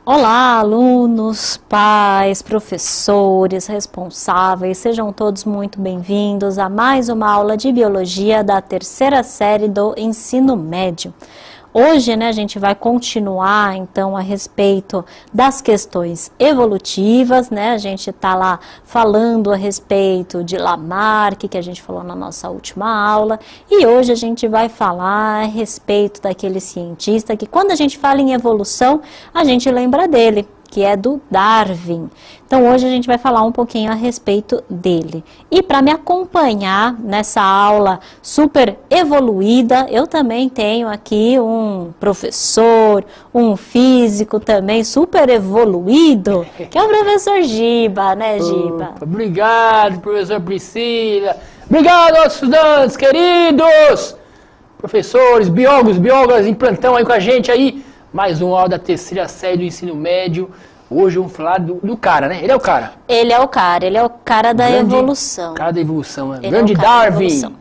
Olá, alunos, pais, professores, responsáveis, sejam todos muito bem-vindos a mais uma aula de Biologia da terceira série do Ensino Médio. Hoje, a gente vai continuar, então, a respeito das questões evolutivas, A gente está lá falando a respeito de Lamarck, que a gente falou na nossa última aula, e hoje a gente vai falar a respeito daquele cientista que, quando a gente fala em evolução, a gente lembra dele, que é do Darwin. Então, hoje a gente vai falar um pouquinho a respeito dele. E para me acompanhar nessa aula super evoluída, eu também tenho aqui um professor, um físico também super evoluído, que é o professor Giba, né, Giba? Obrigado, professor Priscila. Obrigado aos estudantes queridos, professores, biólogas em plantão aí com a gente aí. Mais uma aula da terceira série do ensino médio. Hoje vamos falar do cara, né? Ele é o cara. Ele é o cara da evolução. Cara da evolução, né? Ele Grande é o cara Darwin.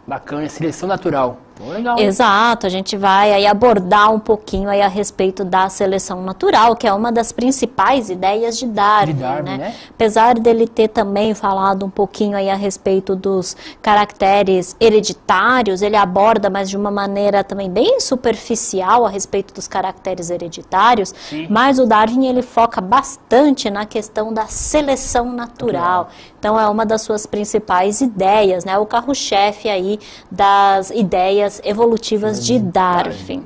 Bacana, seleção natural. Pô, legal. Exato, a gente vai aí abordar um pouquinho aí a respeito da seleção natural, que é uma das principais ideias de Darwin, né? Apesar dele ter também falado um pouquinho aí a respeito dos caracteres hereditários, ele aborda, mas de uma maneira também bem superficial a respeito dos caracteres hereditários, sim. Mas o Darwin, ele foca bastante na questão da seleção natural. Então, é uma das suas principais ideias, o carro-chefe aí das ideias evolutivas de Darwin.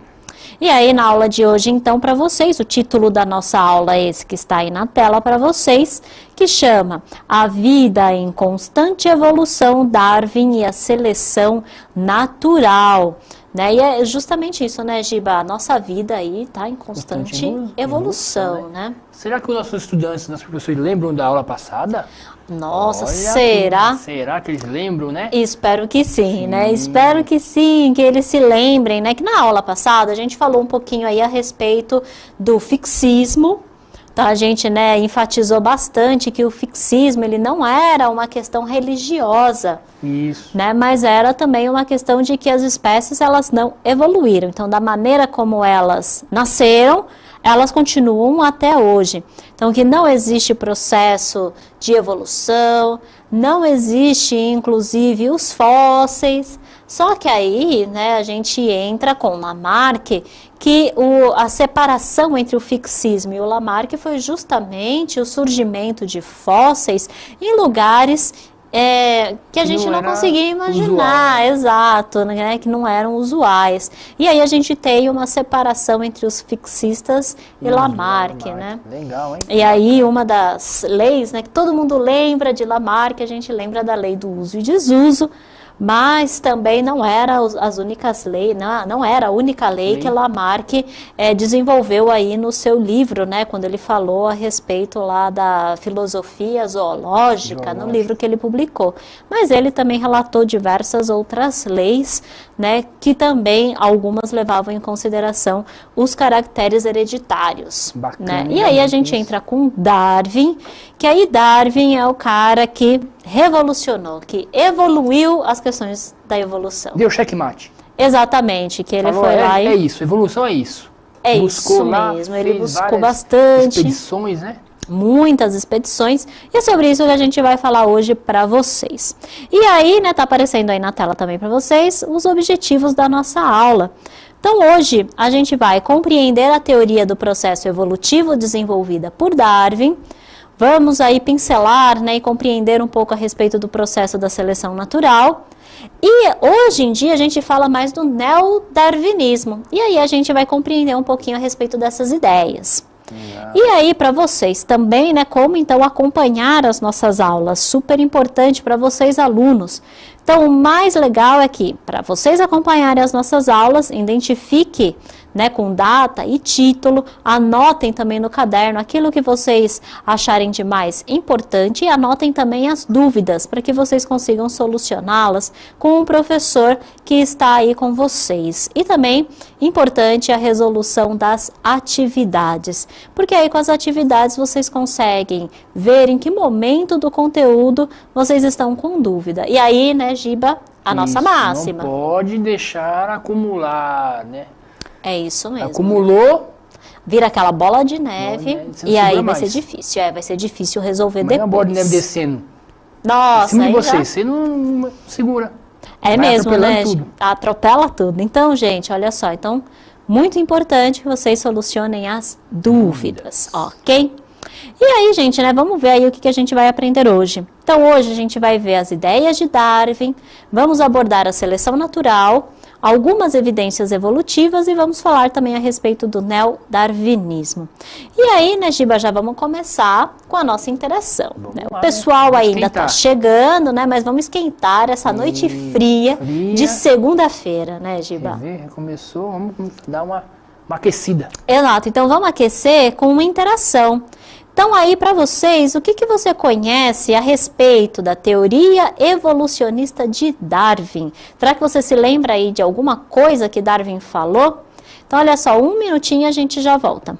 E aí, na aula de hoje, então, para vocês, o título da nossa aula é esse que está aí na tela para vocês, que chama A Vida em Constante Evolução, Darwin e a Seleção Natural. E é justamente isso, Giba? A nossa vida aí está em constante evolução, né? Será que os nossos estudantes, nossos professores lembram da aula passada? Nossa, será? Será que eles lembram, né? Espero que sim, Espero que sim, que eles se lembrem, Que na aula passada a gente falou um pouquinho aí a respeito do fixismo. Então, a gente, enfatizou bastante que o fixismo, ele não era uma questão religiosa. Isso. Mas era também uma questão de que as espécies, elas não evoluíram. Então, da maneira como elas nasceram, elas continuam até hoje. Então, que não existe processo de evolução, não existe, inclusive, os fósseis. Só que aí, a gente entra com Lamarck, que a separação entre o fixismo e o Lamarck foi justamente o surgimento de fósseis em lugares que a gente não conseguia imaginar, usual. Exato, que não eram usuais. E aí a gente tem uma separação entre os fixistas e Lamarck, Legal, hein? E aí uma das leis, que todo mundo lembra de Lamarck, a gente lembra da lei do uso e desuso, mas também não era as únicas leis, não era a única lei que Lamarck desenvolveu aí no seu livro, quando ele falou a respeito lá da filosofia zoológica, no livro que ele publicou. Mas ele também relatou diversas outras leis, que também algumas levavam em consideração os caracteres hereditários. Bacana, E aí a gente entra com Darwin, que aí Darwin é o cara que revolucionou, que evoluiu as questões da evolução. Deu checkmate. Exatamente, que ele foi lá e... É isso, evolução é isso. É isso mesmo, ele buscou bastante. Expedições, Muitas expedições, e é sobre isso que a gente vai falar hoje para vocês. E aí, tá aparecendo aí na tela também para vocês os objetivos da nossa aula. Então, hoje, a gente vai compreender a teoria do processo evolutivo desenvolvida por Darwin. Vamos aí pincelar, e compreender um pouco a respeito do processo da seleção natural. E hoje em dia a gente fala mais do neodarwinismo. E aí a gente vai compreender um pouquinho a respeito dessas ideias. E aí, para vocês também, como então acompanhar as nossas aulas, super importante para vocês alunos. Então, o mais legal é que, para vocês acompanharem as nossas aulas, identifique com data e título, anotem também no caderno aquilo que vocês acharem de mais importante e anotem também as dúvidas, para que vocês consigam solucioná-las com um professor que está aí com vocês. E também, importante, a resolução das atividades, porque aí com as atividades vocês conseguem ver em que momento do conteúdo vocês estão com dúvida. E aí, Giba, a nossa máxima. Não pode deixar acumular, É isso mesmo. Acumulou, vira aquela bola de neve você e aí vai mais. ser difícil. Vai ser difícil resolver Mas é uma bola de depois. neve descendo Nossa, em cima de aí você, já... você não segura. É Vai mesmo, atropelando né? tudo. Atropela tudo. Então, gente, olha só. Então, muito importante que vocês solucionem as dúvidas, ok? E aí, gente, né? Vamos ver aí o que a gente vai aprender hoje. Então, hoje a gente vai ver as ideias de Darwin, vamos abordar a seleção natural, algumas evidências evolutivas e vamos falar também a respeito do neodarwinismo. E aí, né, Giba, já vamos começar com a nossa interação. Né? lá, O pessoal né? ainda está chegando, né? Mas vamos esquentar essa noite fria de segunda-feira, né, Giba? Quer ver? Começou, vamos dar uma aquecida. Exato, então vamos aquecer com uma interação. Então aí para vocês, o que você conhece a respeito da teoria evolucionista de Darwin? Será que você se lembra aí de alguma coisa que Darwin falou? Então olha só, um minutinho e a gente já volta.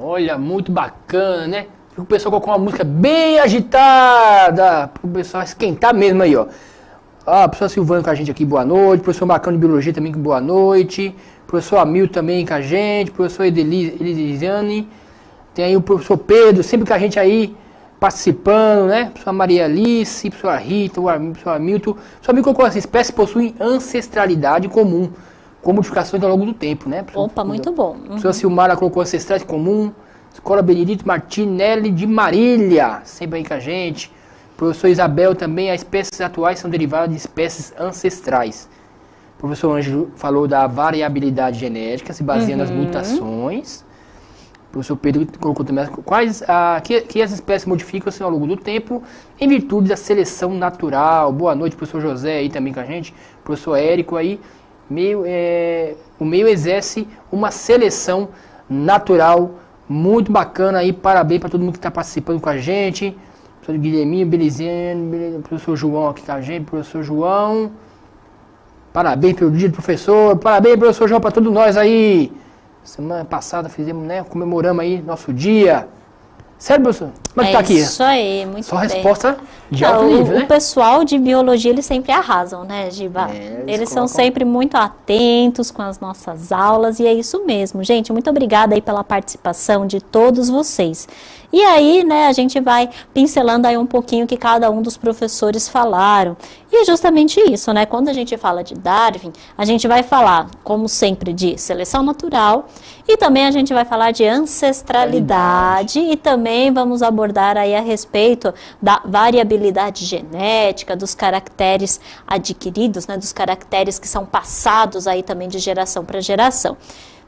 Olha, muito bacana, né? O pessoal colocou uma música bem agitada, para o pessoal esquentar mesmo aí, ó. Ah, professor Silvano com a gente aqui, boa noite. Professor Bacana de Biologia também, boa noite. Professor Hamilton também com a gente. Professor Elisiane. Tem aí o professor Pedro, sempre com a gente aí, participando, né? Professor Maria Alice, professor Rita, o professor Hamilton. O professor Hamilton colocou, as espécies possuem ancestralidade comum, com modificações ao longo do tempo, né? Opa, muito bom. A professora Silmara colocou ancestrais comum. Escola Benedito Martinelli de Marília, sempre aí com a gente. Professor Isabel também, as espécies atuais são derivadas de espécies ancestrais. O professor Ângelo falou da variabilidade genética, se baseia nas mutações. O professor Pedro colocou também que as espécies modificam-se ao longo do tempo em virtude da seleção natural. Boa noite, professor José aí também com a gente. Professor Érico aí. O meio exerce uma seleção natural muito bacana aí, parabéns para todo mundo que está participando com a gente, professor Guilherminho, Beliziane, professor João aqui com a gente, professor João, parabéns pelo dia do professor, parabéns professor João para todos nós aí, semana passada fizemos, né, comemoramos aí nosso dia. Sério, professor? Como é que tá aqui? Isso aí, muito Só bem. resposta de alto nível, né? O pessoal de biologia, eles sempre arrasam, né, Giba? Eles são sempre muito atentos com as nossas aulas e é isso mesmo. Gente, muito obrigada aí pela participação de todos vocês. E aí, né, a gente vai pincelando aí um pouquinho o que cada um dos professores falaram. E é justamente isso, né? Quando a gente fala de Darwin, a gente vai falar, como sempre, de seleção natural e também a gente vai falar de ancestralidade e também vamos abordar aí a respeito da variabilidade genética, dos caracteres adquiridos, né, dos caracteres que são passados aí também de geração para geração.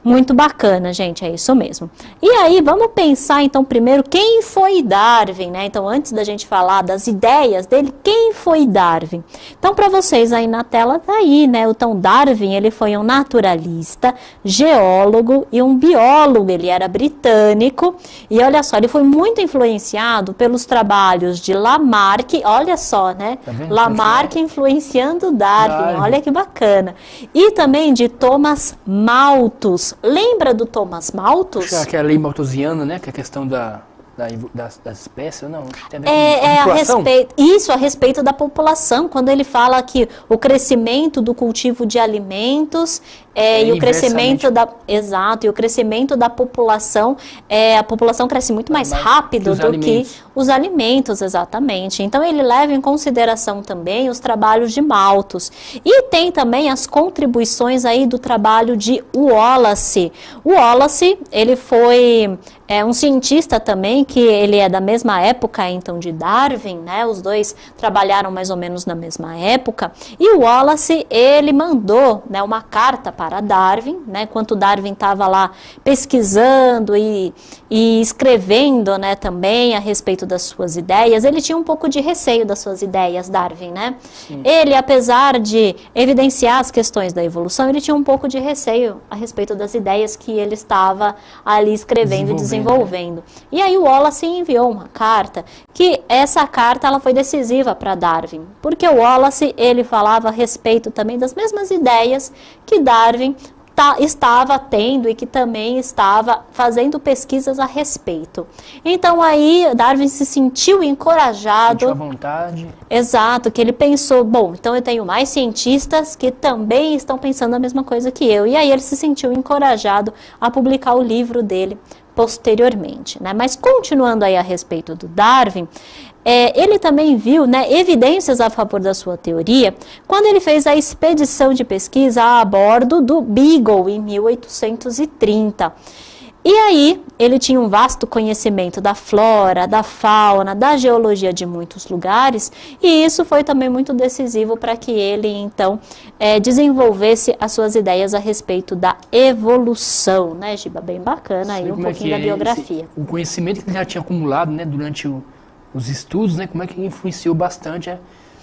Muito bacana, gente, é isso mesmo. E aí, vamos pensar então primeiro quem foi Darwin, né? Então, antes da gente falar das ideias dele, quem foi Darwin? Então, para vocês aí na tela, tá aí, né? Então, Darwin, ele foi um naturalista, geólogo e um biólogo, ele era britânico. E olha só, ele foi muito influenciado pelos trabalhos de Lamarck, olha só, né? Tá vendo? Lamarck influenciando Darwin, olha que bacana. E também de Thomas Malthus. Lembra do Thomas Malthus? Acho que é a lei malthusiana, né? Que é a questão da das espécies ou não? Tem a ver É com a população? a respeito da população, quando ele fala que o crescimento do cultivo de alimentos e o crescimento e o crescimento da população, a população cresce muito mais rápido do que os alimentos, exatamente. Então ele leva em consideração também os trabalhos de Malthus. E tem também as contribuições aí do trabalho de Wallace. O Wallace, ele foi um cientista também, que ele é da mesma época, então, de Darwin, né? Os dois trabalharam mais ou menos na mesma época. E o Wallace, ele mandou, né, uma carta para Darwin, né? Enquanto Darwin estava lá pesquisando e escrevendo, né, também a respeito das suas ideias. Ele tinha um pouco de receio das suas ideias, Darwin, né? Sim. Ele, apesar de evidenciar as questões da evolução, ele tinha um pouco de receio a respeito das ideias que ele estava ali escrevendo e desenvolvendo. E aí o Wallace enviou uma carta, que essa carta ela foi decisiva para Darwin, porque o Wallace, ele falava a respeito também das mesmas ideias que Darwin estava tendo e que também estava fazendo pesquisas a respeito. Então aí Darwin se sentiu encorajado. Sentiu à vontade. Exato, que ele pensou, bom, então eu tenho mais cientistas que também estão pensando a mesma coisa que eu. E aí ele se sentiu encorajado a publicar o livro dele posteriormente, né? Mas continuando aí a respeito do Darwin, ele também viu, né, evidências a favor da sua teoria quando ele fez a expedição de pesquisa a bordo do Beagle em 1830. E aí, ele tinha um vasto conhecimento da flora, da fauna, da geologia de muitos lugares, e isso foi também muito decisivo para que ele, então, desenvolvesse as suas ideias a respeito da evolução, né, Giba? Bem bacana aí, um pouquinho da biografia. O conhecimento que ele já tinha acumulado, né, durante os estudos, né, como é que influenciou bastante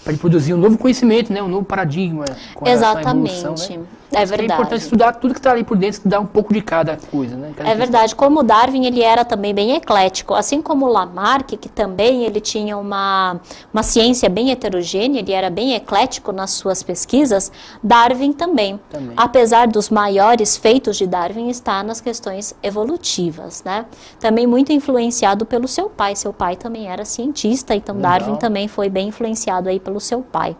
para ele produzir um novo conhecimento, né, um novo paradigma com relação à evolução, né? É verdade. É importante estudar tudo que está ali por dentro, estudar um pouco de cada coisa, né? É verdade. Como Darwin, ele era também bem eclético, assim como Lamarck, que também ele tinha uma ciência bem heterogênea, ele era bem eclético nas suas pesquisas, Darwin também. Apesar dos maiores feitos de Darwin estar nas questões evolutivas, né? Também muito influenciado pelo seu pai. Seu pai também era cientista, então legal. Darwin também foi bem influenciado aí pelo seu pai.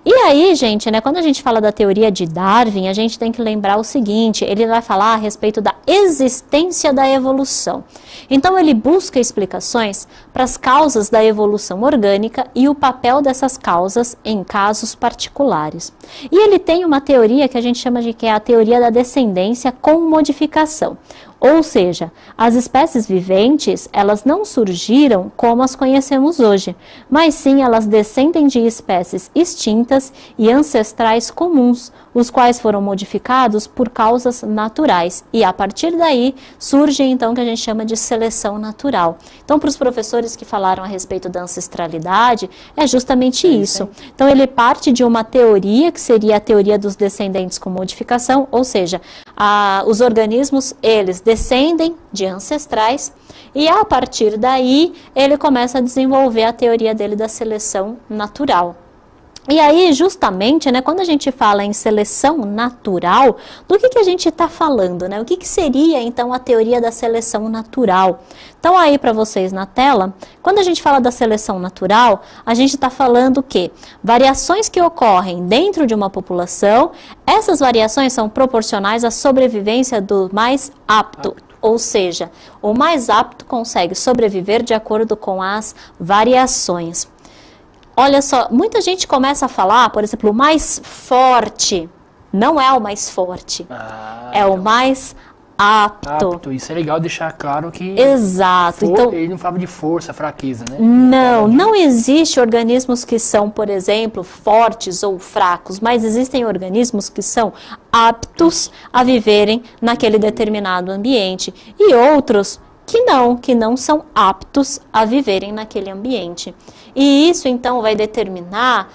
E aí, gente, né, quando a gente fala da teoria de Darwin, a gente tem que lembrar o seguinte, ele vai falar a respeito da existência da evolução. Então, ele busca explicações para as causas da evolução orgânica e o papel dessas causas em casos particulares. E ele tem uma teoria que a gente chama de que é a teoria da descendência com modificação. Ou seja, as espécies viventes, elas não surgiram como as conhecemos hoje, mas sim elas descendem de espécies extintas e ancestrais comuns, os quais foram modificados por causas naturais. E a partir daí surge então o que a gente chama de seleção natural. Então, para os professores que falaram a respeito da ancestralidade, é justamente isso. Então, ele parte de uma teoria, que seria a teoria dos descendentes com modificação, ou seja, os organismos, eles descendem de ancestrais e a partir daí ele começa a desenvolver a teoria dele da seleção natural. E aí, justamente, né, quando a gente fala em seleção natural, do que a gente está falando, né? O que seria, então, a teoria da seleção natural? Então, aí para vocês na tela, quando a gente fala da seleção natural, a gente está falando que variações que ocorrem dentro de uma população, essas variações são proporcionais à sobrevivência do mais apto. Ou seja, o mais apto consegue sobreviver de acordo com as variações. Olha só, muita gente começa a falar, por exemplo, o mais forte. Não é o mais forte, é o mais apto. Isso é legal deixar claro que... Exato. Então, ele não fala de força, fraqueza, né? Não existe organismos que são, por exemplo, fortes ou fracos, mas existem organismos que são aptos a viverem naquele determinado ambiente e outros que não são aptos a viverem naquele ambiente. E isso, então, vai determinar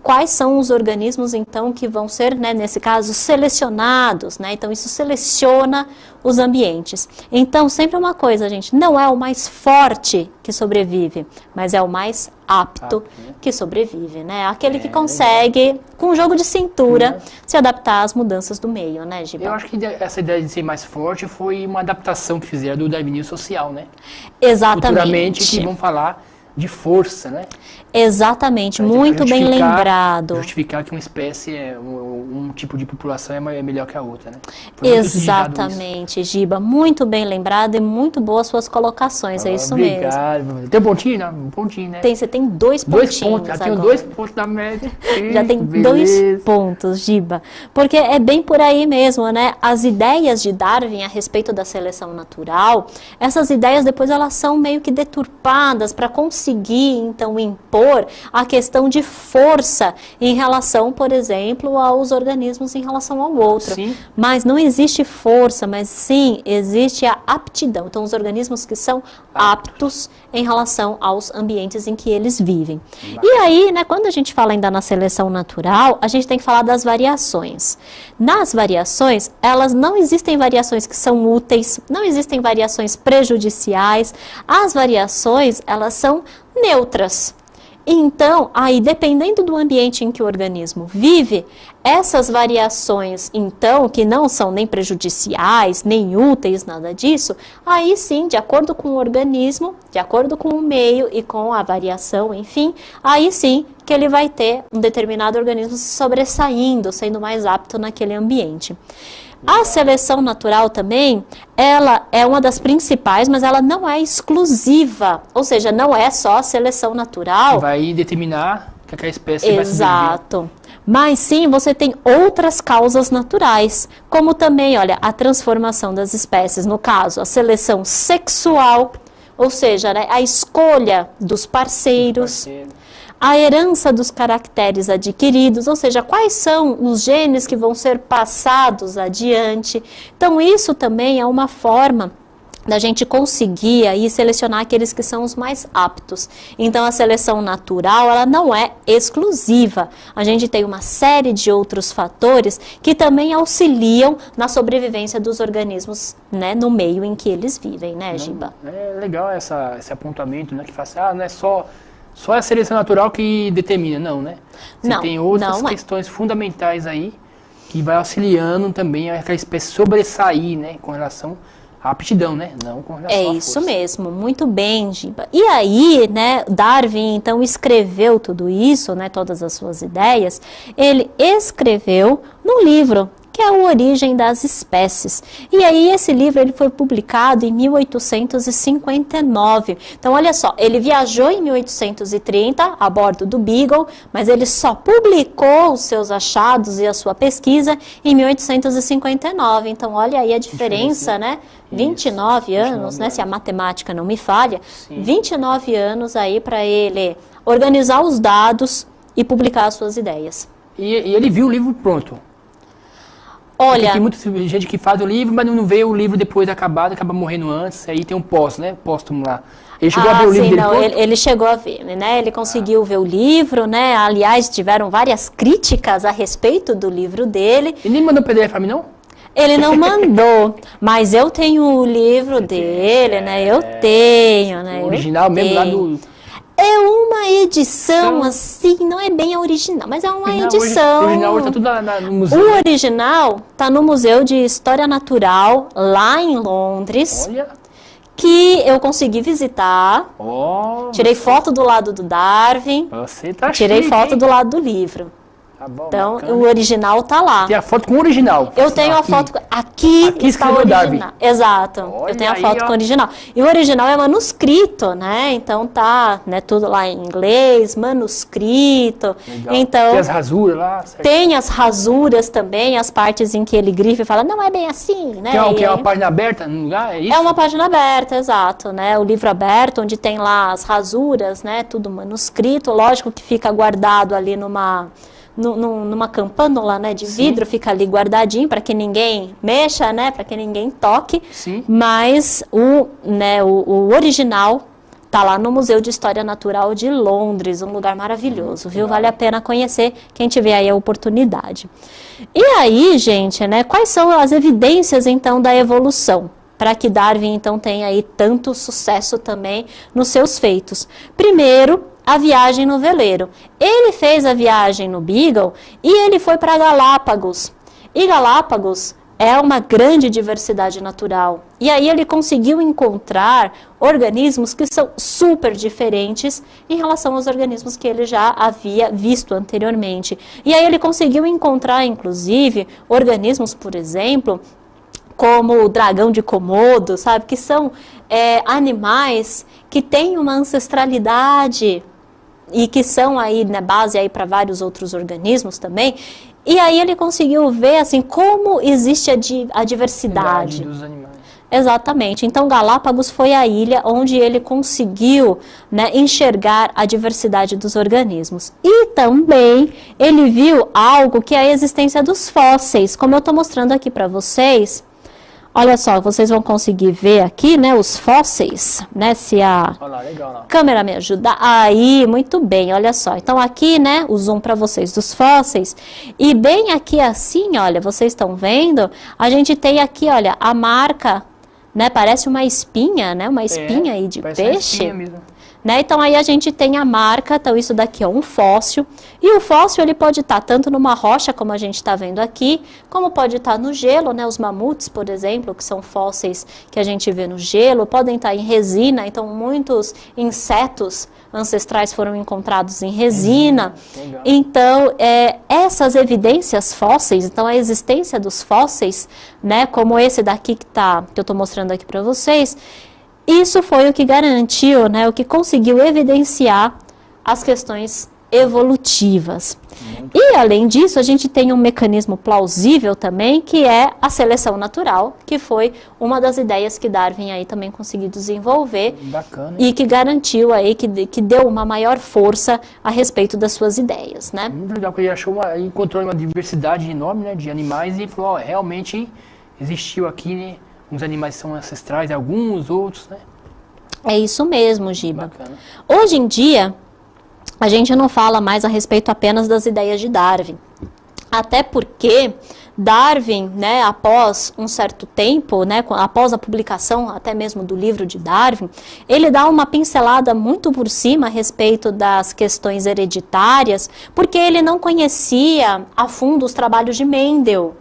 quais são os organismos, então, que vão ser, né, nesse caso, selecionados, né? Então, isso seleciona os ambientes. Então, sempre uma coisa, gente, não é o mais forte que sobrevive, mas é o mais apto que sobrevive, né? Aquele que consegue com um jogo de cintura, se adaptar às mudanças do meio, né, Giba? Eu acho que essa ideia de ser mais forte foi uma adaptação que fizeram do darwinismo social, né? Exatamente. Futuramente que vão falar de força, né? Exatamente, muito bem lembrado. Justificar que uma espécie, um tipo de população é melhor que a outra, né? Exatamente, Giba, muito bem lembrado e muito boas suas colocações, é isso mesmo. Obrigado. Tem um pontinho? Não, um pontinho, né? Você tem 2 pontinhos. 2 pontos, já tenho 2 pontos da média. Já tem 2 pontos, Giba. Porque é bem por aí mesmo, né? As ideias de Darwin a respeito da seleção natural, essas ideias depois elas são meio que deturpadas para conseguir, então, impor a questão de força em relação, por exemplo, aos organismos em relação ao outro. Sim. Mas não existe força, mas sim existe a aptidão. Então, os organismos que são aptos em relação aos ambientes em que eles vivem. E aí, né, quando a gente fala ainda na seleção natural, a gente tem que falar das variações. Nas variações, elas não existem variações que são úteis, não existem variações prejudiciais. As variações, elas são neutras. Então, aí, dependendo do ambiente em que o organismo vive, essas variações, então, que não são nem prejudiciais, nem úteis, nada disso, aí sim, de acordo com o organismo, de acordo com o meio e com a variação, enfim, aí sim que ele vai ter um determinado organismo se sobressaindo, sendo mais apto naquele ambiente. A seleção natural também, ela é uma das principais, mas ela não é exclusiva. Ou seja, não é só a seleção natural. Vai determinar que aquela espécie vai sobreviver. Exato. Mas sim, você tem outras causas naturais, como também, olha, a transformação das espécies, no caso, a seleção sexual, ou seja, né, a escolha dos parceiros. A herança dos caracteres adquiridos, ou seja, quais são os genes que vão ser passados adiante. Então, isso também é uma forma da gente conseguir aí selecionar aqueles que são os mais aptos. Então, a seleção natural, ela não é exclusiva. A gente tem uma série de outros fatores que também auxiliam na sobrevivência dos organismos, né, no meio em que eles vivem, né, Giba? É legal esse apontamento, né, que faz, não é só a seleção natural que determina, não, né? Você tem outras questões fundamentais aí que vai auxiliando também a espécie sobressair, né? Com relação à aptidão, né? Não com relação à força. Isso mesmo, muito bem, Giba. E aí, né, Darwin, então, escreveu tudo isso, né? Todas as suas ideias. Ele escreveu num livro, que é a Origem das Espécies. E aí esse livro ele foi publicado em 1859. Então olha só, ele viajou em 1830 a bordo do Beagle, mas ele só publicou os seus achados e a sua pesquisa em 1859. Então olha aí a diferença, né? 29 anos, né? Se a matemática não me falha, sim. 29 anos aí para ele organizar os dados e publicar as suas ideias. E ele viu o livro pronto? Olha, porque tem muita gente que faz o livro, mas não vê o livro depois de acabado, acaba morrendo antes, aí tem um póstumo lá. Ele chegou a ver o livro dele pronto? Ele chegou a ver, né? Ele conseguiu ver o livro, né? Aliás, tiveram várias críticas a respeito do livro dele. Ele nem mandou PDF para mim, não? Ele não mandou, mas eu tenho o livro dele, né? Eu tenho, né? O original mesmo lá do... É uma edição, assim, não é bem a original, mas é uma edição. O original hoje tá tudo no museu. O original tá no Museu de História Natural, lá em Londres. Olha. Que eu consegui visitar. Tirei foto do lado do Darwin. Você tá Tirei chique, foto do lado do livro. Tá bom, então, bacana. O original tá lá. Tem a foto com o original. Eu tenho a foto... Aqui está o original. Darwin. Exato. Olha, eu tenho a foto com o original. E o original é manuscrito, né? Então tá, né, tudo lá em inglês, manuscrito. Legal. Então, tem as rasuras lá. Certo? Tem as rasuras também, as partes em que ele grifa e fala, não é bem assim, né? Que é uma página aberta no lugar, é isso? É uma página aberta, exato, né? O livro aberto, onde tem lá as rasuras, né? Tudo manuscrito, lógico que fica guardado ali numa campânula, né, de vidro, fica ali guardadinho para que ninguém mexa, né, para que ninguém toque. Sim. Mas o original tá lá no Museu de História Natural de Londres, um lugar maravilhoso, viu? Vale a pena conhecer quem tiver aí a oportunidade. E aí, gente, né, quais são as evidências então da evolução? Para que Darwin então tenha aí tanto sucesso também nos seus feitos. Primeiro, a viagem no veleiro. Ele fez a viagem no Beagle e ele foi para Galápagos. E Galápagos é uma grande diversidade natural. E aí ele conseguiu encontrar organismos que são super diferentes em relação aos organismos que ele já havia visto anteriormente. E aí ele conseguiu encontrar, inclusive, organismos, por exemplo, como o dragão de Komodo, sabe? Que são animais que têm uma ancestralidade e que são aí, né, base aí para vários outros organismos também. E aí ele conseguiu ver assim como existe a diversidade dos animais. Exatamente. Então Galápagos foi a ilha onde ele conseguiu, né, enxergar a diversidade dos organismos. E também ele viu algo que é a existência dos fósseis, como eu estou mostrando aqui para vocês. Olha só, vocês vão conseguir ver aqui, né, os fósseis, né, se a Olha lá, legal, lá. câmera me ajudar. Aí, muito bem, olha só. Então aqui, né, o zoom para vocês dos fósseis. E bem aqui assim, olha, vocês estão vendo, a gente tem aqui, olha, a marca, né, parece uma espinha, né, uma espinha aí de parece uma peixe. espinha mesmo. Né? Então aí a gente tem a marca, então isso daqui é um fóssil, e o fóssil ele pode estar tanto numa rocha, como a gente está vendo aqui, como pode estar no gelo, né? Os mamutes, por exemplo, que são fósseis que a gente vê no gelo, podem estar em resina, então muitos insetos ancestrais foram encontrados em resina. Legal. Então, essas evidências fósseis, então a existência dos fósseis, né, como esse daqui que eu estou mostrando aqui para vocês, isso foi o que garantiu, né, o que conseguiu evidenciar as questões evolutivas. E, além disso, a gente tem um mecanismo plausível também, que é a seleção natural, que foi uma das ideias que Darwin aí também conseguiu desenvolver. Bacana. E que garantiu aí, que deu uma maior força a respeito das suas ideias, né? Muito legal, porque ele encontrou uma diversidade enorme, né, de animais e falou, ó, realmente existiu aqui, né, uns animais são ancestrais, alguns outros, né? É isso mesmo, Giba. Bacana. Hoje em dia, a gente não fala mais a respeito apenas das ideias de Darwin. Até porque Darwin, né, após um certo tempo, né, após a publicação até mesmo do livro de Darwin, ele dá uma pincelada muito por cima a respeito das questões hereditárias, porque ele não conhecia a fundo os trabalhos de Mendel.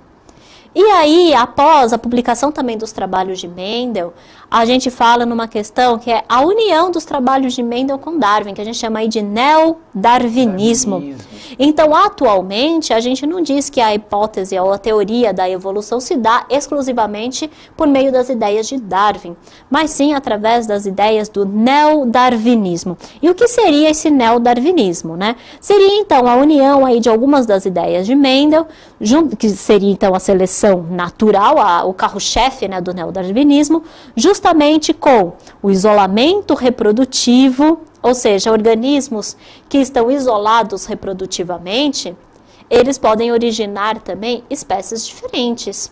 E aí, após a publicação também dos trabalhos de Mendel, a gente fala numa questão que é a união dos trabalhos de Mendel com Darwin, que a gente chama aí de neodarwinismo. Então, atualmente, a gente não diz que a hipótese ou a teoria da evolução se dá exclusivamente por meio das ideias de Darwin, mas sim através das ideias do neodarwinismo. E o que seria esse neodarwinismo, né? Seria, então, a união aí de algumas das ideias de Mendel, que seria, então, a seleção natural, o carro-chefe, né, do neodarwinismo, justamente com o isolamento reprodutivo, ou seja, organismos que estão isolados reprodutivamente, eles podem originar também espécies diferentes.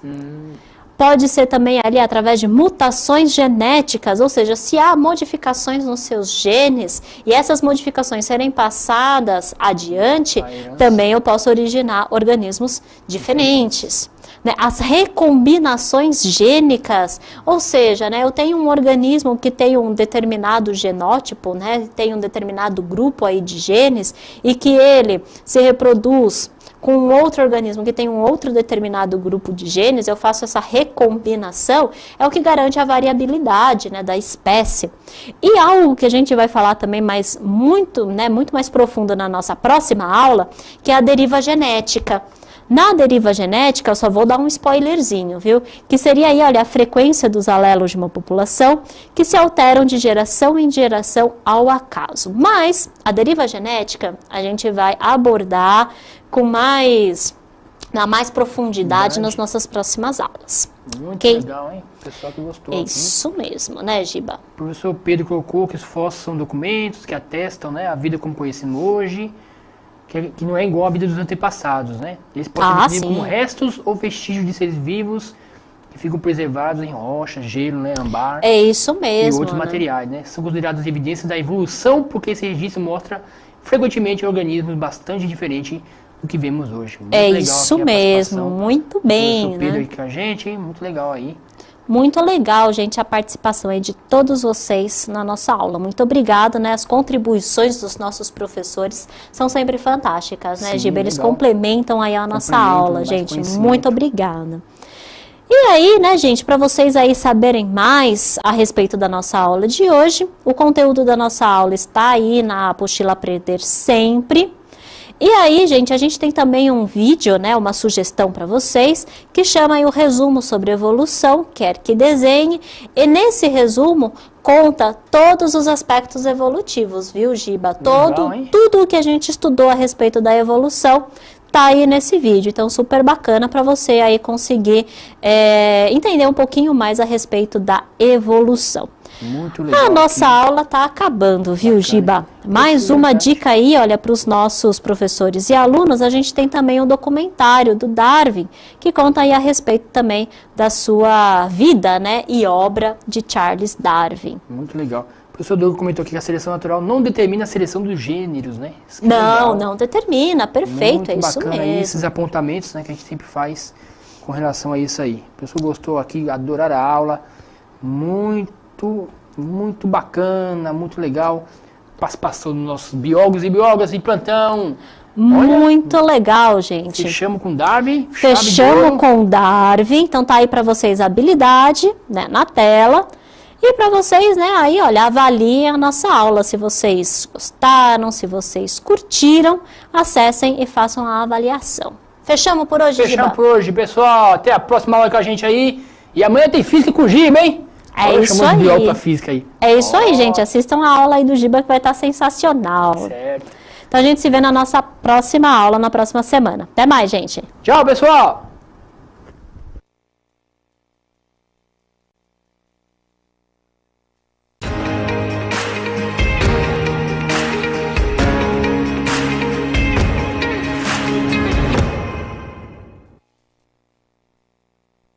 Pode ser também ali através de mutações genéticas, ou seja, se há modificações nos seus genes e essas modificações serem passadas adiante, também eu posso originar organismos diferentes. Né, as recombinações gênicas, ou seja, né, eu tenho um organismo que tem um determinado genótipo, né, tem um determinado grupo aí de genes e que ele se reproduz com um outro organismo que tem um outro determinado grupo de genes, eu faço essa recombinação, é o que garante a variabilidade, né, da espécie. E algo que a gente vai falar também muito mais profundo na nossa próxima aula, que é a deriva genética. Na deriva genética, eu só vou dar um spoilerzinho, viu? Que seria aí, olha, a frequência dos alelos de uma população que se alteram de geração em geração ao acaso. Mas a deriva genética a gente vai abordar com mais profundidade nas nossas próximas aulas. Muito legal, hein? Pessoal que gostou. Isso mesmo, né, Giba? O professor Pedro colocou que os fósseis são documentos que atestam, né, a vida como conhecemos hoje, que não é igual à vida dos antepassados, né? Eles podem ser definidos como restos ou vestígios de seres vivos que ficam preservados em rocha, gelo, né, ambar. É isso mesmo. E outros materiais, né? São consideradas evidências da evolução porque esse registro mostra frequentemente organismos bastante diferentes do que vemos hoje. Muito é legal isso mesmo, muito bem. O Pedro aí com a gente, hein? Muito legal aí. muito legal, gente, a participação aí de todos vocês na nossa aula. Muito obrigada, né? As contribuições dos nossos professores são sempre fantásticas, né, Giba? Eles complementam aí a nossa aula, gente. Muito obrigada. E aí, né, gente, para vocês aí saberem mais a respeito da nossa aula de hoje, o conteúdo da nossa aula está aí na apostila Aprender Sempre. E aí, gente, a gente tem também um vídeo, né, uma sugestão para vocês, que chama aí o resumo sobre evolução, quer que desenhe, e nesse resumo conta todos os aspectos evolutivos, viu, Giba? Tudo o que a gente estudou a respeito da evolução tá aí nesse vídeo, então super bacana para você aí conseguir entender um pouquinho mais a respeito da evolução. Muito legal. A nossa aula tá acabando, viu, Giba? Mais uma dica aí, olha, para os nossos professores e alunos, a gente tem também um documentário do Darwin, que conta aí a respeito também da sua vida, né, e obra de Charles Darwin. Muito legal. O professor Douglas comentou aqui que a seleção natural não determina a seleção dos gêneros, né? Não determina, perfeito, é isso mesmo. Aí, esses apontamentos, né, que a gente sempre faz com relação a isso aí. O professor gostou aqui, adoraram a aula, muito bacana, muito legal. Participação dos nossos biólogos e biólogas em plantão. Muito legal, gente. Fechamos com Darwin. Fechamos com Darwin. Então tá aí para vocês a habilidade, né, na tela. E para vocês, né, aí, olha, avaliem a nossa aula. Se vocês gostaram, se vocês curtiram, acessem e façam a avaliação. Fechamos por hoje, Giba? Fechamos por hoje, pessoal. Até a próxima aula com a gente aí. E amanhã tem física com o Giba, hein? É isso aí. Pra física aí. É isso aí, gente. Assistam a aula aí do Giba que vai estar sensacional. Certo. Então a gente se vê na nossa próxima aula, na próxima semana. Até mais, gente. Tchau, pessoal.